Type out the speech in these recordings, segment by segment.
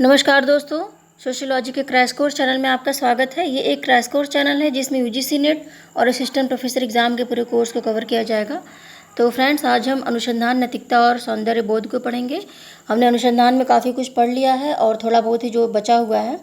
नमस्कार दोस्तों, सोशियोलॉजी के क्रैश कोर्स चैनल में आपका स्वागत है। ये एक क्रैश कोर्स चैनल है जिसमें यूजीसी नेट और असिस्टेंट प्रोफेसर एग्ज़ाम के पूरे कोर्स को कवर किया जाएगा। तो फ्रेंड्स, आज हम अनुसंधान, नैतिकता और सौंदर्य बोध को पढ़ेंगे। हमने अनुसंधान में काफ़ी कुछ पढ़ लिया है और थोड़ा बहुत ही जो बचा हुआ है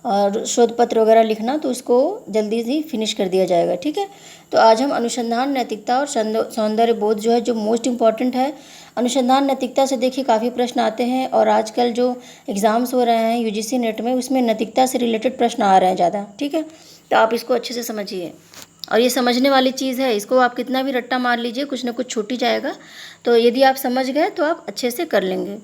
और शोध पत्र वगैरह लिखना, तो उसको जल्दी से फिनिश कर दिया जाएगा। ठीक है, तो आज हम अनुसंधान, नैतिकता और सौंदर्य बोध जो है, जो मोस्ट इम्पॉर्टेंट है। अनुसंधान नैतिकता से देखिए काफ़ी प्रश्न आते हैं और आजकल जो एग्ज़ाम्स हो रहे हैं यूजीसी नेट में, उसमें नैतिकता से रिलेटेड प्रश्न आ रहे हैं ज़्यादा। ठीक है, तो आप इसको अच्छे से समझिए और ये समझने वाली चीज़ है। इसको आप कितना भी रट्टा मार लीजिए, कुछ ना कुछ छूट ही जाएगा। तो यदि आप समझ गए तो आप अच्छे से कर लेंगे।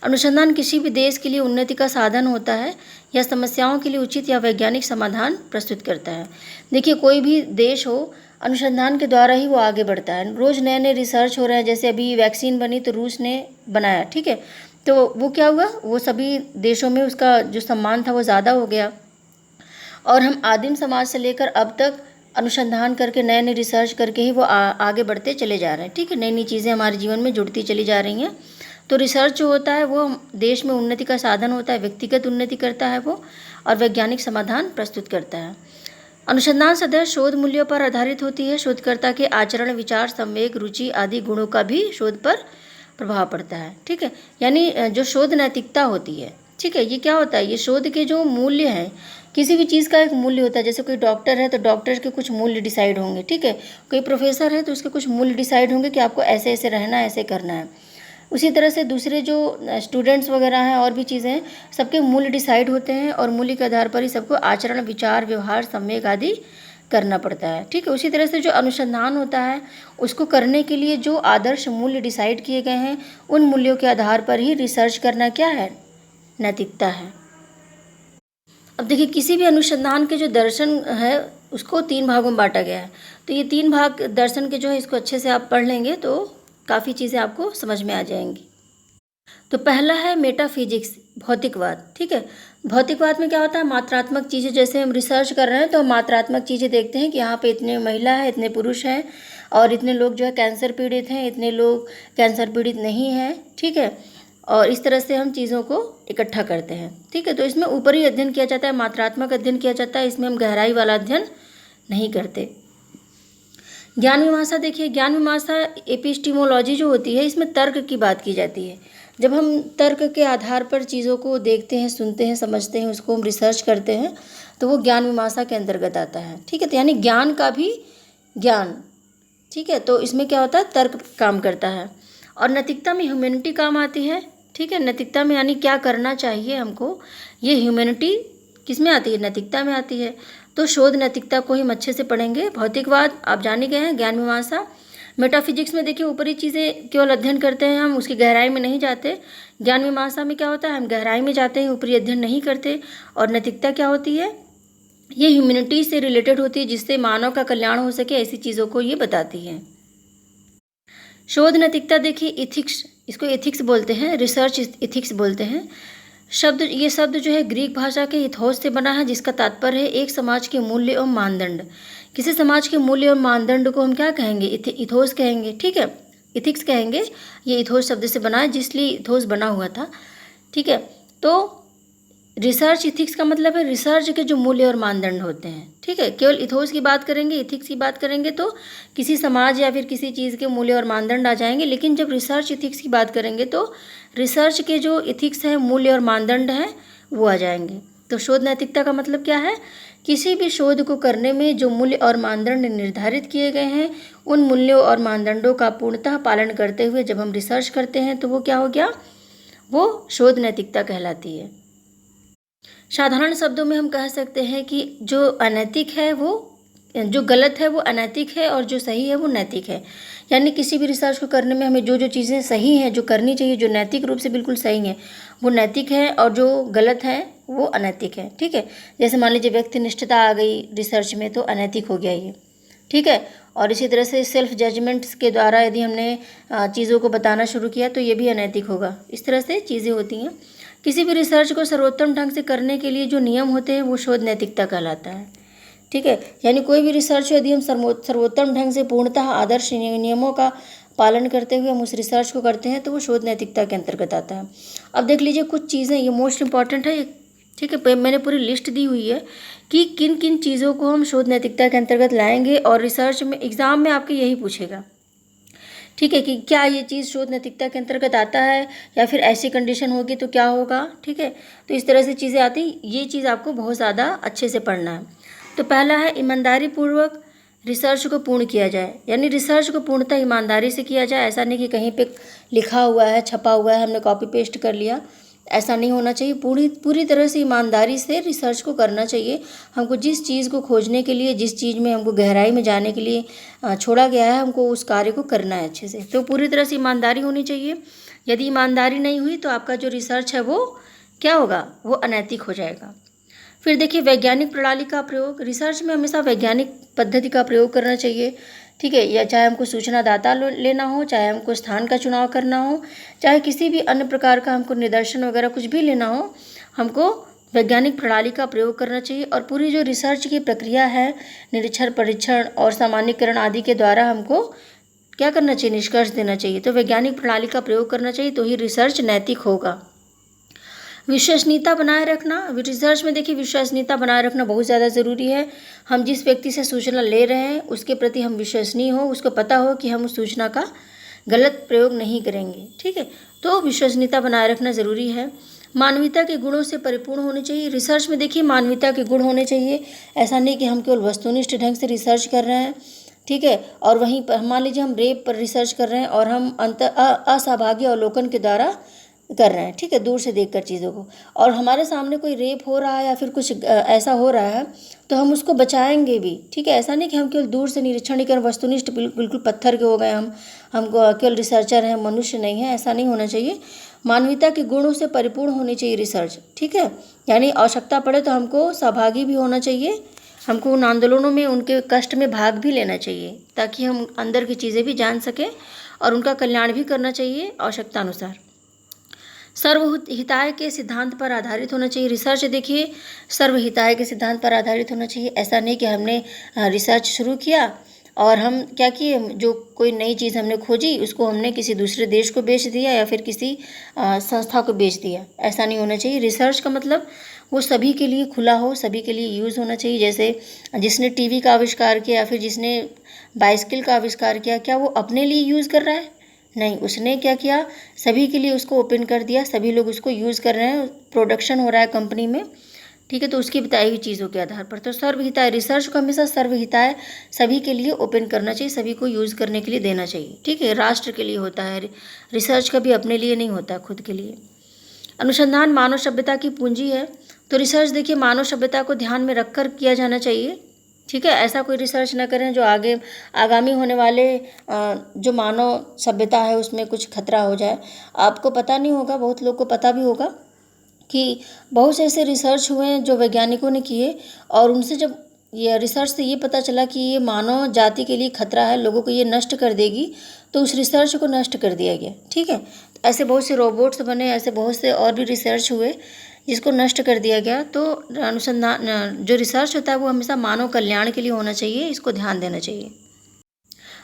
अनुसंधान किसी भी देश के लिए उन्नति का साधन होता है या समस्याओं के लिए उचित या वैज्ञानिक समाधान प्रस्तुत करता है। देखिए, कोई भी देश हो, अनुसंधान के द्वारा ही वो आगे बढ़ता है। रोज़ नए नए रिसर्च हो रहे हैं। जैसे अभी वैक्सीन बनी तो रूस ने बनाया। ठीक है, तो वो क्या हुआ, वो सभी देशों में उसका जो सम्मान था वो ज़्यादा हो गया। और हम आदिम समाज से लेकर अब तक अनुसंधान करके, नए नए रिसर्च करके ही वो आगे बढ़ते चले जा रहे हैं। ठीक है, नई नई चीज़ें हमारे जीवन में जुड़ती चली जा रही हैं। तो रिसर्च जो होता है वो देश में उन्नति का साधन होता है, व्यक्तिगत उन्नति करता है वो, और वैज्ञानिक समाधान प्रस्तुत करता है। अनुसंधान सदैव शोध मूल्यों पर आधारित होती है। शोधकर्ता के आचरण, विचार, संवेग, रुचि आदि गुणों का भी शोध पर प्रभाव पड़ता है। ठीक है, यानी जो शोध नैतिकता होती है, ठीक है, ये क्या होता है, ये शोध के जो मूल्य हैं, किसी भी चीज़ का एक मूल्य होता है। जैसे कोई डॉक्टर है तो डॉक्टर के कुछ मूल्य डिसाइड होंगे। ठीक है, कोई प्रोफेसर है तो उसके कुछ मूल्य डिसाइड होंगे कि आपको ऐसे ऐसे रहना है, ऐसे करना है। उसी तरह से दूसरे जो स्टूडेंट्स वगैरह हैं और भी चीज़ें हैं, सबके मूल्य डिसाइड होते हैं और मूल्य के आधार पर ही सबको आचरण, विचार, व्यवहार, संवेग आदि करना पड़ता है। ठीक है, उसी तरह से जो अनुसंधान होता है, उसको करने के लिए जो आदर्श मूल्य डिसाइड किए गए हैं, उन मूल्यों के आधार पर ही रिसर्च करना क्या है, नैतिकता है। अब देखिए, किसी भी अनुसंधान के जो दर्शन है उसको 3 भागों में बांटा गया है। तो ये 3 भाग दर्शन के जो है, इसको अच्छे से आप पढ़ लेंगे तो काफ़ी चीज़ें आपको समझ में आ जाएंगी। तो पहला है मेटाफिजिक्स, भौतिकवाद। ठीक है, भौतिकवाद में क्या होता है, मात्रात्मक चीज़ें। जैसे हम रिसर्च कर रहे हैं तो हम मात्रात्मक चीज़ें देखते हैं कि यहाँ पे इतने महिला है, इतने पुरुष हैं और इतने लोग जो है कैंसर पीड़ित हैं, इतने लोग कैंसर पीड़ित नहीं हैं। ठीक है, और इस तरह से हम चीज़ों को इकट्ठा करते हैं। ठीक है, तो इसमें ऊपरी अध्ययन किया जाता है, मात्रात्मक अध्ययन किया जाता है। इसमें हम गहराई वाला अध्ययन नहीं करते। ज्ञान मीमांसा, देखिए ज्ञान मीमांसा एपिस्टीमोलॉजी जो होती है, इसमें तर्क की बात की जाती है। जब हम तर्क के आधार पर चीज़ों को देखते हैं, सुनते हैं, समझते हैं, उसको हम रिसर्च करते हैं, तो वो ज्ञान मीमांसा के अंतर्गत आता है। ठीक है, तो यानी ज्ञान का भी ज्ञान। ठीक है, तो इसमें क्या होता है, तर्क काम करता है। और नैतिकता में ह्यूमैनिटी काम आती है। ठीक है, नैतिकता में यानी क्या करना चाहिए हमको, ये ह्यूमैनिटी किस में आती है, नैतिकता में आती है। तो शोध नैतिकता को ही हम अच्छे से पढ़ेंगे। भौतिकवाद आप जान ही गए हैं, ज्ञान मीमांसा। मेटाफिजिक्स में देखिए ऊपरी चीज़ें केवल अध्ययन करते हैं हम, उसकी गहराई में नहीं जाते। ज्ञान मीमांसा में क्या होता है, हम गहराई में जाते हैं, ऊपरी अध्ययन नहीं करते। और नैतिकता क्या होती है, ये ह्यूमैनिटी से रिलेटेड होती है, जिससे मानव का कल्याण हो सके, ऐसी चीज़ों को ये बताती है। शोध नैतिकता देखिए, इथिक्स, इसको एथिक्स बोलते हैं, रिसर्च इथिक्स बोलते हैं। ये शब्द जो है ग्रीक भाषा के इथोस से बना है, जिसका तात्पर्य है एक समाज के मूल्य और मानदंड। किसी समाज के मूल्य और मानदंड को हम क्या कहेंगे, इथोस कहेंगे। ठीक है, इथिक्स कहेंगे। ये इथोस शब्द से बना है, जिसलिए इथोस बना हुआ था। ठीक है, तो रिसर्च इथिक्स का मतलब है रिसर्च के जो मूल्य और मानदंड होते हैं। ठीक है, केवल इथोस की बात करेंगे, इथिक्स की बात करेंगे तो किसी समाज या फिर किसी चीज़ के मूल्य और मानदंड आ जाएंगे। लेकिन जब रिसर्च इथिक्स की बात करेंगे तो रिसर्च के जो इथिक्स हैं, मूल्य और मानदंड हैं, वो आ जाएंगे। तो शोध नैतिकता का मतलब क्या है, किसी भी शोध को करने में जो मूल्य और मानदंड निर्धारित किए गए हैं, उन मूल्यों और मानदंडों का पूर्णतः पालन करते हुए जब हम रिसर्च करते हैं तो वो क्या हो गया, वो शोध नैतिकता कहलाती है। साधारण शब्दों में हम कह सकते हैं कि जो अनैतिक है वो, जो गलत है वो अनैतिक है और जो सही है वो नैतिक है। यानी किसी भी रिसर्च को करने में हमें जो जो चीज़ें सही हैं, जो करनी चाहिए, जो नैतिक रूप से बिल्कुल सही हैं, वो नैतिक है, और जो गलत है वो अनैतिक है। ठीक है, जैसे मान लीजिए व्यक्तिनिष्ठता आ गई रिसर्च में तो अनैतिक हो गया ये। ठीक है, और इसी तरह से सेल्फ जजमेंट्स के द्वारा यदि हमने चीज़ों को बताना शुरू किया तो ये भी अनैतिक होगा। इस तरह से चीज़ें होती हैं। किसी भी रिसर्च को सर्वोत्तम ढंग से करने के लिए जो नियम होते हैं वो शोध नैतिकता कहलाता है। ठीक है, यानी कोई भी रिसर्च यदि हम सर्वोत्तम ढंग से पूर्णतः आदर्श नियमों का पालन करते हुए हम उस रिसर्च को करते हैं तो वो शोध नैतिकता के अंतर्गत आता है। अब देख लीजिए कुछ चीज़ें, ये मोस्ट इंपॉर्टेंट है, ठीक है, मैंने पूरी लिस्ट दी हुई है कि किन किन चीज़ों को हम शोध नैतिकता के अंतर्गत लाएंगे, और रिसर्च में एग्ज़ाम में आपके यही पूछेगा, ठीक है, कि क्या ये चीज़ शोध नैतिकता के अंतर्गत आता है, या फिर ऐसी कंडीशन होगी तो क्या होगा, ठीक है। तो इस तरह से चीज़ें आती, ये चीज़ आपको बहुत ज़्यादा अच्छे से पढ़ना है। तो पहला है ईमानदारी पूर्वक रिसर्च को पूर्ण किया जाए, यानी रिसर्च को पूर्णतः ईमानदारी से किया जाए। ऐसा नहीं कि कहीं पे लिखा हुआ है, छपा हुआ है, हमने कॉपी पेस्ट कर लिया, ऐसा नहीं होना चाहिए। पूरी तरह से ईमानदारी से रिसर्च को करना चाहिए। हमको जिस चीज़ को खोजने के लिए, जिस चीज़ में हमको गहराई में जाने के लिए छोड़ा गया है, हमको उस कार्य को करना है अच्छे से। तो पूरी तरह से ईमानदारी होनी चाहिए। यदि ईमानदारी नहीं हुई तो आपका जो रिसर्च है वो क्या होगा, वो अनैतिक हो जाएगा। फिर देखिए वैज्ञानिक प्रणाली का प्रयोग, रिसर्च में हमेशा वैज्ञानिक पद्धति का प्रयोग करना चाहिए, ठीक है। या चाहे हमको सूचना दाता लेना हो, चाहे हमको स्थान का चुनाव करना हो, चाहे किसी भी अन्य प्रकार का हमको निदर्शन वगैरह कुछ भी लेना हो, हमको वैज्ञानिक प्रणाली का प्रयोग करना चाहिए। और पूरी जो रिसर्च की प्रक्रिया है, निरीक्षण, परीक्षण और सामान्यीकरण आदि के द्वारा हमको क्या करना चाहिए, निष्कर्ष देना चाहिए। तो वैज्ञानिक प्रणाली का प्रयोग करना चाहिए, तो ही रिसर्च नैतिक होगा। विश्वसनीयता बनाए रखना, रिसर्च में देखिए विश्वसनीयता बनाए रखना बहुत ज़्यादा ज़रूरी है। हम जिस व्यक्ति से सूचना ले रहे हैं उसके प्रति हम विश्वसनीय हो, उसको पता हो कि हम उस सूचना का गलत प्रयोग नहीं करेंगे, ठीक है। तो विश्वसनीयता बनाए रखना ज़रूरी है। मानवीयता के गुणों से परिपूर्ण होनी चाहिए। रिसर्च में देखिए मानवीयता के गुण होने चाहिए। ऐसा नहीं कि हम केवल वस्तुनिष्ठ ढंग से रिसर्च कर रहे हैं, ठीक है, और वहीं पर मान लीजिए हम रेप पर रिसर्च कर रहे हैं और हम असहभागी अवलोकन के द्वारा कर रहे हैं, ठीक है, दूर से देखकर चीज़ों को, और हमारे सामने कोई रेप हो रहा है या फिर कुछ ऐसा हो रहा है तो हम उसको बचाएंगे भी, ठीक है। ऐसा नहीं कि हम केवल दूर से निरीक्षण ही करें, वस्तुनिष्ठ बिल्कुल पत्थर के हो गए हम केवल रिसर्चर हैं, मनुष्य नहीं है, ऐसा नहीं होना चाहिए। मानवीयता के गुणों से परिपूर्ण होनी चाहिए रिसर्च, ठीक है। यानी आवश्यकता पड़े तो हमको सहभागी भी होना चाहिए, हमको उन आंदोलनों में, उनके कष्ट में भाग भी लेना चाहिए, ताकि हम अंदर की चीज़ें भी जान सकें और उनका कल्याण भी करना चाहिए आवश्यकता अनुसार। सर्वहिताय के सिद्धांत पर आधारित होना चाहिए। रिसर्च देखिए सर्वहिताय के सिद्धांत पर आधारित होना चाहिए। ऐसा नहीं कि हमने रिसर्च शुरू किया और हम क्या किए, जो कोई नई चीज़ हमने खोजी उसको हमने किसी दूसरे देश को बेच दिया या फिर किसी संस्था को बेच दिया, ऐसा नहीं होना चाहिए। रिसर्च का मतलब वो सभी के लिए खुला हो, सभी के लिए यूज़ होना चाहिए। जैसे जिसने टीवी का आविष्कार किया या फिर जिसने बाइसिकल का आविष्कार किया, क्या वो अपने लिए यूज़ कर रहा है? नहीं, उसने क्या किया, सभी के लिए उसको ओपन कर दिया, सभी लोग उसको यूज़ कर रहे हैं, प्रोडक्शन हो रहा है कंपनी में, ठीक है। तो उसकी बताई हुई चीज़ों के आधार पर। तो सर्वहिताय, रिसर्च को हमेशा सर्वहिताय सभी के लिए ओपन करना चाहिए, सभी को यूज़ करने के लिए देना चाहिए, ठीक है। राष्ट्र के लिए होता है रिसर्च, कभी अपने लिए नहीं होता, खुद के लिए। अनुसंधान मानव सभ्यता की पूंजी है। तो रिसर्च देखिए मानव सभ्यता को ध्यान में रखकर किया जाना चाहिए, ठीक है। ऐसा कोई रिसर्च ना करें जो आगामी होने वाले जो मानव सभ्यता है उसमें कुछ खतरा हो जाए। आपको पता नहीं होगा, बहुत लोग को पता भी होगा कि बहुत से ऐसे रिसर्च हुए हैं जो वैज्ञानिकों ने किए, और उनसे जब ये रिसर्च से ये पता चला कि ये मानव जाति के लिए खतरा है, लोगों को ये नष्ट कर देगी, तो उस रिसर्च को नष्ट कर दिया गया, ठीक है। ऐसे बहुत से रोबोट्स बने, ऐसे बहुत से और भी रिसर्च हुए जिसको नष्ट कर दिया गया। तो अनुसंधान जो रिसर्च होता है वो हमेशा मानव कल्याण के लिए होना चाहिए, इसको ध्यान देना चाहिए।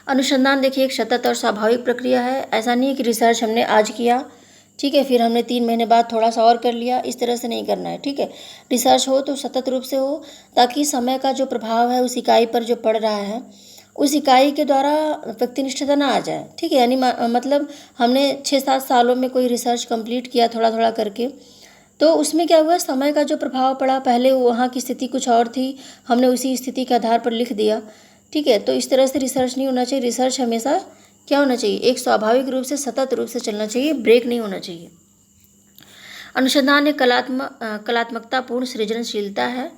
अनुसंधान देखिए एक सतत और स्वाभाविक प्रक्रिया है। ऐसा नहीं है कि रिसर्च हमने आज किया, ठीक है, फिर हमने 3 महीने बाद थोड़ा सा और कर लिया, इस तरह से नहीं करना है, ठीक है। रिसर्च हो तो सतत रूप से हो, ताकि समय का जो प्रभाव है उस इकाई पर जो पड़ रहा है, उस इकाई के द्वारा व्यक्तिनिष्ठता ना आ जाए, ठीक है। यानी मतलब हमने 6-7 सालों में कोई रिसर्च कंप्लीट किया थोड़ा थोड़ा करके, तो उसमें क्या हुआ, समय का जो प्रभाव पड़ा, पहले वहाँ की स्थिति कुछ और थी, हमने उसी स्थिति के आधार पर लिख दिया, ठीक है। तो इस तरह से रिसर्च नहीं होना चाहिए। रिसर्च हमेशा क्या होना चाहिए, एक स्वाभाविक रूप से सतत रूप से चलना चाहिए, ब्रेक नहीं होना चाहिए। अनुसंधान एक कलात्मकतापूर्ण सृजनशीलता है।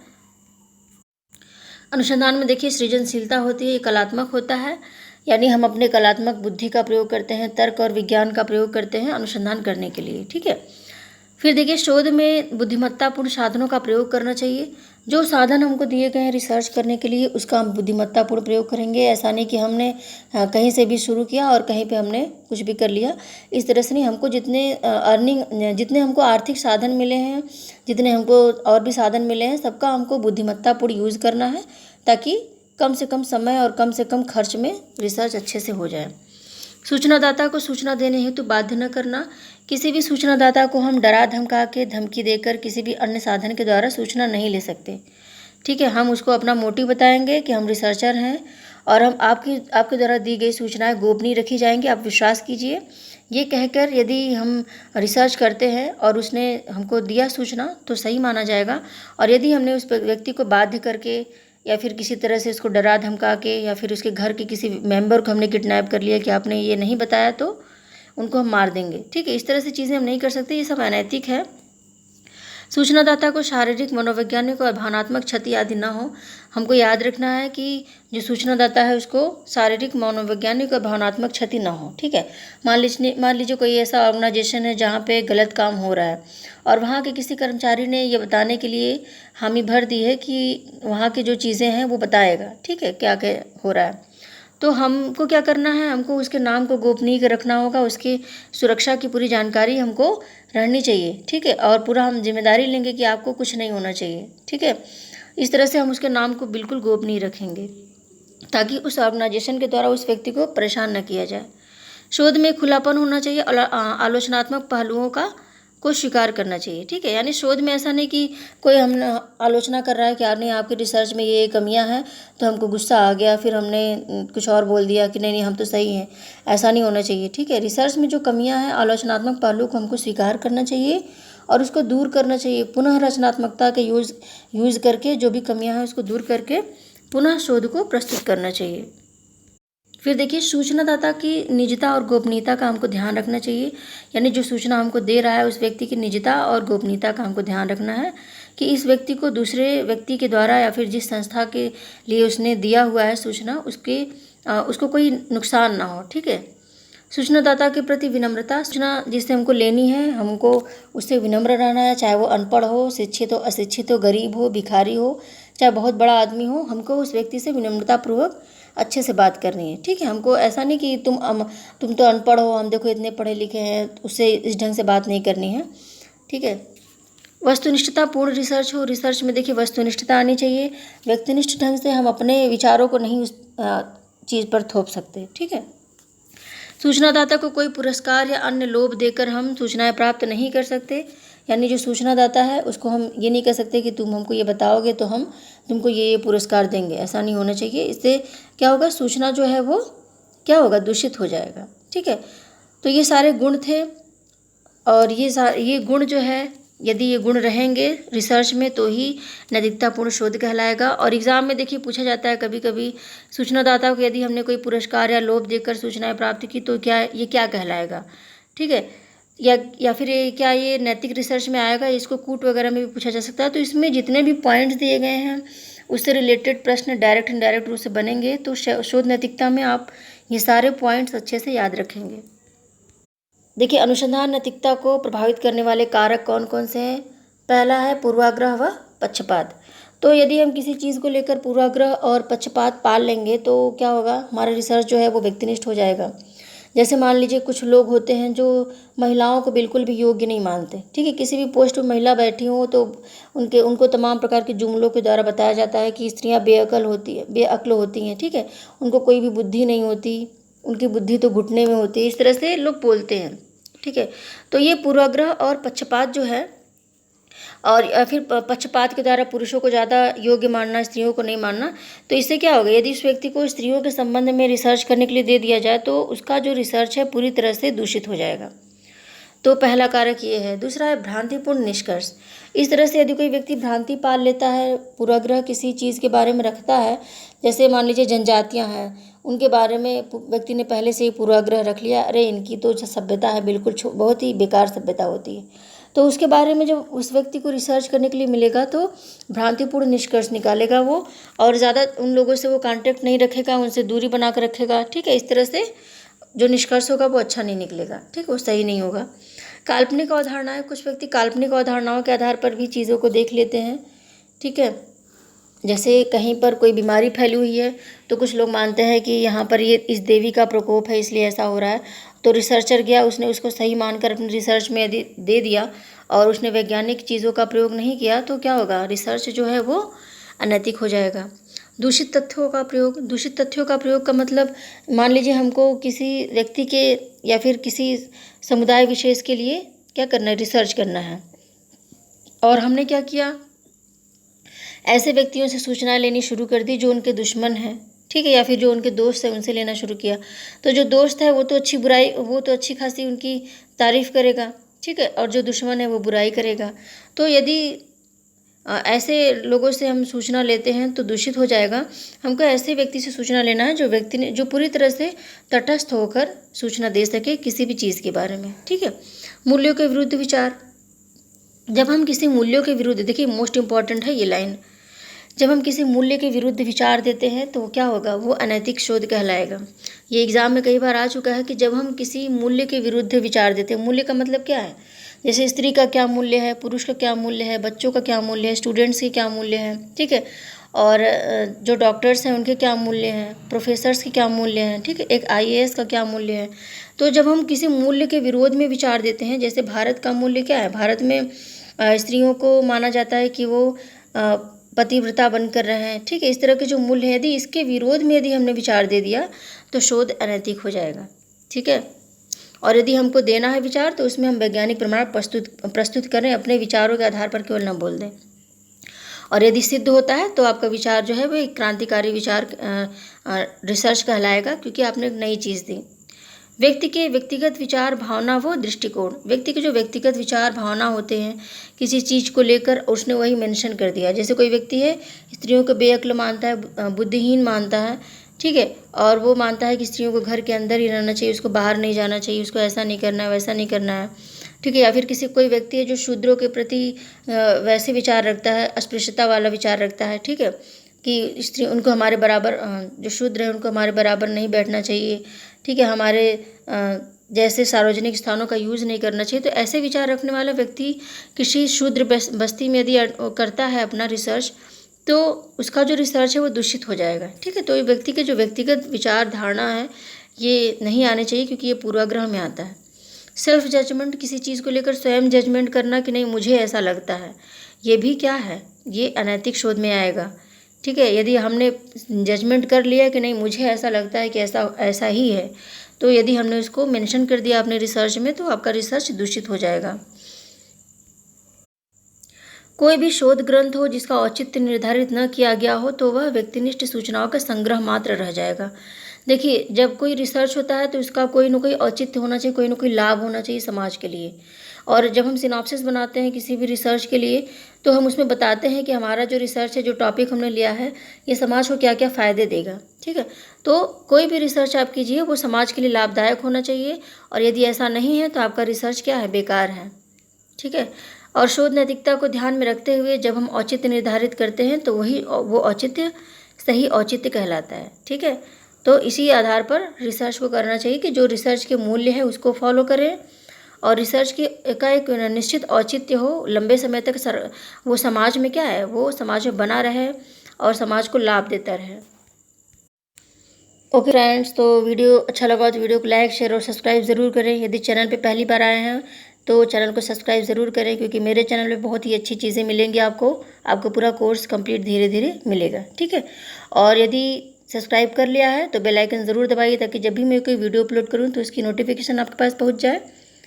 अनुसंधान में देखिए सृजनशीलता होती है, ये कलात्मक होता है, यानी हम अपने कलात्मक बुद्धि का प्रयोग करते हैं, तर्क और विज्ञान का प्रयोग करते हैं अनुसंधान करने के लिए, ठीक है। फिर देखिए शोध में बुद्धिमत्तापूर्ण साधनों का प्रयोग करना चाहिए। जो साधन हमको दिए गए हैं रिसर्च करने के लिए उसका हम बुद्धिमत्तापूर्ण प्रयोग करेंगे। ऐसा नहीं कि हमने कहीं से भी शुरू किया और कहीं पे हमने कुछ भी कर लिया, इस तरह से नहीं। हमको जितने हमको आर्थिक साधन मिले हैं, जितने हमको और भी साधन मिले हैं, सबका हमको बुद्धिमत्तापूर्ण यूज़ करना है, ताकि कम से कम समय और कम से कम खर्च में रिसर्च अच्छे से हो जाए। सूचनादाता को सूचना देने हेतु बाध्य न करना। किसी भी सूचनादाता को हम डरा धमका के, धमकी देकर किसी भी अन्य साधन के द्वारा सूचना नहीं ले सकते। ठीक है, हम उसको अपना मोटिव बताएंगे कि हम रिसर्चर हैं और हम आपके द्वारा दी गई सूचनाएं गोपनीय रखी जाएंगी, आप विश्वास कीजिए। ये कहकर यदि हम रिसर्च करते हैं और उसने हमको दिया सूचना तो सही माना जाएगा, और यदि हमने उस व्यक्ति को बाध्य करके या फिर किसी तरह से उसको डरा धमका के या फिर उसके घर के किसी मेंबर को हमने किडनैप कर लिया कि आपने ये नहीं बताया तो उनको हम मार देंगे। ठीक है, इस तरह से चीज़ें हम नहीं कर सकते, ये सब अनैतिक है। सूचनादाता को शारीरिक, मनोवैज्ञानिक और भावनात्मक क्षति आदि न हो। हमको याद रखना है कि जो सूचनादाता है उसको शारीरिक, मनोवैज्ञानिक और भावनात्मक क्षति ना हो। ठीक है, मान लीजिए कोई ऐसा ऑर्गेनाइजेशन है जहाँ पे गलत काम हो रहा है और वहाँ के किसी कर्मचारी ने ये बताने के लिए हामी भर दी है कि वहाँ की जो चीज़ें हैं वो बताएगा। ठीक है, क्या क्या हो रहा है, तो हमको क्या करना है, हमको उसके नाम को गोपनीय रखना होगा, उसकी सुरक्षा की पूरी जानकारी हमको रहनी चाहिए। ठीक है, और पूरा हम जिम्मेदारी लेंगे कि आपको कुछ नहीं होना चाहिए। ठीक है, इस तरह से हम उसके नाम को बिल्कुल गोपनीय रखेंगे ताकि उस ऑर्गेनाइजेशन के द्वारा उस व्यक्ति को परेशान न किया जाए। शोध में खुलापन होना चाहिए, आलोचनात्मक पहलुओं को स्वीकार करना चाहिए। ठीक है, यानी शोध में ऐसा नहीं कि कोई हम आलोचना कर रहा है कि यार नहीं आपकी रिसर्च में ये कमियां हैं तो हमको गुस्सा आ गया, फिर हमने कुछ और बोल दिया कि नहीं नहीं हम तो सही हैं, ऐसा नहीं होना चाहिए। ठीक है, रिसर्च में जो कमियां हैं, आलोचनात्मक पहलू को हमको स्वीकार करना चाहिए और उसको दूर करना चाहिए। पुनः रचनात्मकता के यूज़ करके जो भी कमियाँ हैं उसको दूर करके पुनः शोध को प्रस्तुत करना चाहिए। फिर देखिए, सूचनादाता की निजता और गोपनीयता का हमको ध्यान रखना चाहिए। यानी जो सूचना हमको दे रहा है उस व्यक्ति की निजता और गोपनीयता का हमको ध्यान रखना है कि इस व्यक्ति को दूसरे व्यक्ति के द्वारा या फिर जिस संस्था के लिए उसने दिया हुआ है सूचना उसको कोई नुकसान ना हो। ठीक है, सूचनादाता के प्रति विनम्रता। सूचना जिससे हमको लेनी है हमको उससे विनम्र रहना है, चाहे वो अनपढ़ हो, शिक्षित हो, अशिक्षित हो, गरीब हो, भिखारी हो, चाहे बहुत बड़ा आदमी हो, हमको उस व्यक्ति से विनम्रतापूर्वक अच्छे से बात करनी है। ठीक है, हमको ऐसा नहीं कि तुम तो अनपढ़ हो, हम देखो इतने पढ़े लिखे हैं, उससे इस ढंग से बात नहीं करनी है। ठीक है, वस्तुनिष्ठता पूर्ण रिसर्च हो। रिसर्च में देखिए वस्तुनिष्ठता आनी चाहिए, व्यक्तिनिष्ठ ढंग से हम अपने विचारों को नहीं उस चीज़ पर थोप सकते। ठीक है, सूचनादाता को कोई पुरस्कार या अन्य लोभ देकर हम सूचनाएं प्राप्त नहीं कर सकते। यानी जो सूचनादाता है उसको हम ये नहीं कह सकते कि तुम हमको ये बताओगे तो हम तुमको ये पुरस्कार देंगे, ऐसा नहीं होना चाहिए। इससे क्या होगा, सूचना जो है वो क्या होगा, दूषित हो जाएगा। ठीक है, तो ये सारे गुण थे और ये गुण जो है, यदि ये गुण रहेंगे रिसर्च में तो ही नैतिकतापूर्ण शोध कहलाएगा। और एग्ज़ाम में देखिए पूछा जाता है कभी कभी, सूचनादाता को यदि हमने कोई पुरस्कार या लोभ देकर सूचनाएं प्राप्त की तो क्या कहलाएगा। ठीक है, या फिर ये नैतिक रिसर्च में आएगा, इसको कूट वगैरह में भी पूछा जा सकता है। तो इसमें जितने भी पॉइंट्स दिए गए हैं उससे रिलेटेड प्रश्न डायरेक्ट इनडायरेक्ट रूप से बनेंगे, तो शोध नैतिकता में आप ये सारे पॉइंट्स अच्छे से याद रखेंगे। देखिए, अनुसंधान नैतिकता को प्रभावित करने वाले कारक कौन कौन से हैं। पहला है पूर्वाग्रह व पक्षपात। तो यदि हम किसी चीज़ को लेकर पूर्वाग्रह और पक्षपात पाल लेंगे तो क्या होगा, हमारा रिसर्च जो है वो व्यक्तिनिष्ठ हो जाएगा। जैसे मान लीजिए कुछ लोग होते हैं जो महिलाओं को बिल्कुल भी योग्य नहीं मानते। ठीक है, किसी भी पोस्ट पर महिला बैठी हो तो उनको तमाम प्रकार के जुमलों के द्वारा बताया जाता है कि स्त्रियां बेअक्ल होती हैं। ठीक है, उनको कोई भी बुद्धि नहीं होती, उनकी बुद्धि तो घुटने में होती है, इस तरह से लोग बोलते हैं। ठीक है, तो ये पूर्वाग्रह और पक्षपात जो है, और फिर पक्षपात के द्वारा पुरुषों को ज़्यादा योग्य मानना, स्त्रियों को नहीं मानना, तो इससे क्या होगा, यदि उस व्यक्ति को स्त्रियों के संबंध में रिसर्च करने के लिए दे दिया जाए तो उसका जो रिसर्च है पूरी तरह से दूषित हो जाएगा। तो पहला कारक ये है। दूसरा है भ्रांतिपूर्ण निष्कर्ष। इस तरह से यदि कोई व्यक्ति भ्रांति पाल लेता है, पूर्वाग्रह किसी चीज़ के बारे में रखता है, जैसे मान लीजिए जनजातियां हैं, उनके बारे में व्यक्ति ने पहले से ही पूर्वाग्रह रख लिया, अरे इनकी तो सभ्यता है बिल्कुल बहुत ही बेकार सभ्यता होती है, तो उसके बारे में जब उस व्यक्ति को रिसर्च करने के लिए मिलेगा तो भ्रांतिपूर्ण निष्कर्ष निकालेगा वो, और ज़्यादा उन लोगों से वो कांटेक्ट नहीं रखेगा, उनसे दूरी बना कर रखेगा। ठीक है, इस तरह से जो निष्कर्ष होगा वो अच्छा नहीं निकलेगा। ठीक, वो सही नहीं होगा। काल्पनिक अवधारणाएं, कुछ व्यक्ति काल्पनिक अवधारणाओं के आधार पर भी चीज़ों को देख लेते हैं। ठीक है, जैसे कहीं पर कोई बीमारी फैली हुई है तो कुछ लोग मानते हैं कि यहाँ पर ये इस देवी का प्रकोप है इसलिए ऐसा हो रहा है, तो रिसर्चर गया, उसने उसको सही मानकर अपनी रिसर्च में यदि दे दिया और उसने वैज्ञानिक चीज़ों का प्रयोग नहीं किया तो क्या होगा, रिसर्च जो है वो अनैतिक हो जाएगा। दूषित तथ्यों का प्रयोग का मतलब, मान लीजिए हमको किसी व्यक्ति के या फिर किसी समुदाय विशेष के लिए क्या करना है, रिसर्च करना है, और हमने क्या किया, ऐसे व्यक्तियों से सूचना लेनी शुरू कर दी जो उनके दुश्मन हैं, ठीक है, या फिर जो उनके दोस्त हैं उनसे लेना शुरू किया। तो जो दोस्त है वो तो अच्छी खासी उनकी तारीफ़ करेगा, ठीक है, और जो दुश्मन है वो बुराई करेगा। तो यदि ऐसे लोगों से हम सूचना लेते हैं तो दूषित हो जाएगा। हमको ऐसे व्यक्ति से सूचना लेना है जो पूरी तरह से तटस्थ होकर सूचना दे सके किसी भी चीज़ के बारे में, ठीक है। मूल्यों के विरुद्ध विचार, जब हम किसी मूल्यों के विरुद्ध, देखिए मोस्ट इम्पॉर्टेंट है ये लाइन, जब हम किसी मूल्य के विरुद्ध विचार देते हैं तो क्या होगा, वो अनैतिक शोध कहलाएगा। ये एग्जाम में कई बार आ चुका है कि जब हम किसी मूल्य के विरुद्ध विचार देते हैं, मूल्य का मतलब क्या है, जैसे स्त्री का क्या मूल्य है, पुरुष का क्या मूल्य है, बच्चों का क्या मूल्य है, स्टूडेंट्स के क्या मूल्य है, ठीक है, और जो डॉक्टर्स हैं उनके क्या मूल्य हैं, प्रोफेसर्स के क्या मूल्य हैं, ठीक है, एक IAS का क्या मूल्य है। तो जब हम किसी मूल्य के विरोध में विचार देते हैं, जैसे भारत का मूल्य क्या है, भारत में स्त्रियों को माना जाता है कि वो पतिव्रता बनकर रहे हैं, ठीक है, इस तरह के जो मूल्य हैं, यदि इसके विरोध में यदि हमने विचार दे दिया तो शोध अनैतिक हो जाएगा, ठीक है। और यदि हमको देना है विचार तो उसमें हम वैज्ञानिक प्रमाण प्रस्तुत करें, अपने विचारों के आधार पर केवल न बोल दें। और यदि सिद्ध होता है तो आपका विचार जो है वो एक क्रांतिकारी विचार रिसर्च कहलाएगा, क्योंकि आपने एक नई चीज़ दी। व्यक्ति के व्यक्तिगत विचार, भावना व दृष्टिकोण, व्यक्ति के जो व्यक्तिगत विचार भावना होते हैं किसी चीज़ को लेकर, उसने वही मेंशन कर दिया। जैसे कोई व्यक्ति है स्त्रियों को बेअक्ल मानता है, बुद्धिहीन मानता है, ठीक है, और वो मानता है कि स्त्रियों को घर के अंदर ही रहना चाहिए, उसको बाहर नहीं जाना चाहिए, उसको ऐसा नहीं करना है, वैसा नहीं करना है, ठीक है। या फिर कोई व्यक्ति है जो शूद्रों के प्रति वैसे विचार रखता है, अस्पृश्यता वाला विचार रखता है, ठीक है, कि स्त्री उनको हमारे बराबर, जो शूद्र हैं उनको हमारे बराबर नहीं बैठना चाहिए, ठीक है, हमारे जैसे सार्वजनिक स्थानों का यूज़ नहीं करना चाहिए। तो ऐसे विचार रखने वाला व्यक्ति किसी शूद्र बस्ती में यदि करता है अपना रिसर्च, तो उसका जो रिसर्च है वो दूषित हो जाएगा, ठीक है। तो ये व्यक्ति के जो व्यक्तिगत विचार धारणा है ये नहीं आने चाहिए, क्योंकि ये पूर्वाग्रह में आता है। सेल्फ जजमेंट, किसी चीज़ को लेकर स्वयं जजमेंट करना कि नहीं मुझे ऐसा लगता है, ये भी क्या है, ये अनैतिक शोध में आएगा, ठीक है। यदि हमने जजमेंट कर लिया कि नहीं मुझे ऐसा लगता है कि ऐसा ही है, तो यदि हमने उसको मेंशन कर दिया अपने रिसर्च में तो आपका रिसर्च दूषित हो जाएगा। कोई भी शोध ग्रंथ हो जिसका औचित्य निर्धारित न किया गया हो तो वह व्यक्तिनिष्ठ सूचनाओं का संग्रह मात्र रह जाएगा। देखिए, जब कोई रिसर्च होता है तो उसका कोई ना कोई औचित्य होना चाहिए, कोई ना कोई लाभ होना चाहिए समाज के लिए। और जब हम सिनॉप्सिस बनाते हैं किसी भी रिसर्च के लिए तो हम उसमें बताते हैं कि हमारा जो रिसर्च है, जो टॉपिक हमने लिया है, ये समाज को क्या क्या फ़ायदे देगा, ठीक है। तो कोई भी रिसर्च आप कीजिए वो समाज के लिए लाभदायक होना चाहिए, और यदि ऐसा नहीं है तो आपका रिसर्च क्या है, बेकार है, ठीक है। और शोध नैतिकता को ध्यान में रखते हुए जब हम औचित्य निर्धारित करते हैं तो वो औचित्य सही औचित्य कहलाता है, ठीक है। तो इसी आधार पर रिसर्च को करना चाहिए कि जो रिसर्च के मूल्य है उसको फॉलो करें, और रिसर्च का एक निश्चित औचित्य हो, लंबे समय तक वो समाज में क्या है, वो समाज में बना रहे और समाज को लाभ देता रहे। ओके फ्रेंड्स, तो वीडियो अच्छा लगा तो वीडियो को लाइक, शेयर और सब्सक्राइब ज़रूर करें। यदि चैनल पे पहली बार आए हैं तो चैनल को सब्सक्राइब ज़रूर करें, क्योंकि मेरे चैनल पे बहुत ही अच्छी चीज़ें मिलेंगी आपको पूरा कोर्स कंप्लीट धीरे धीरे मिलेगा, ठीक है। और यदि सब्सक्राइब कर लिया है तो बेल आइकन ज़रूर दबाइए, ताकि जब भी मैं कोई वीडियो अपलोड करूँ तो उसकी नोटिफिकेशन आपके पास पहुँच जाए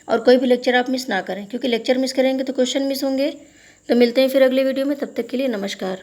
और कोई भी लेक्चर आप मिस ना करें, क्योंकि लेक्चर मिस करेंगे तो क्वेश्चन मिस होंगे। तो मिलते हैं फिर अगले वीडियो में, तब तक के लिए नमस्कार।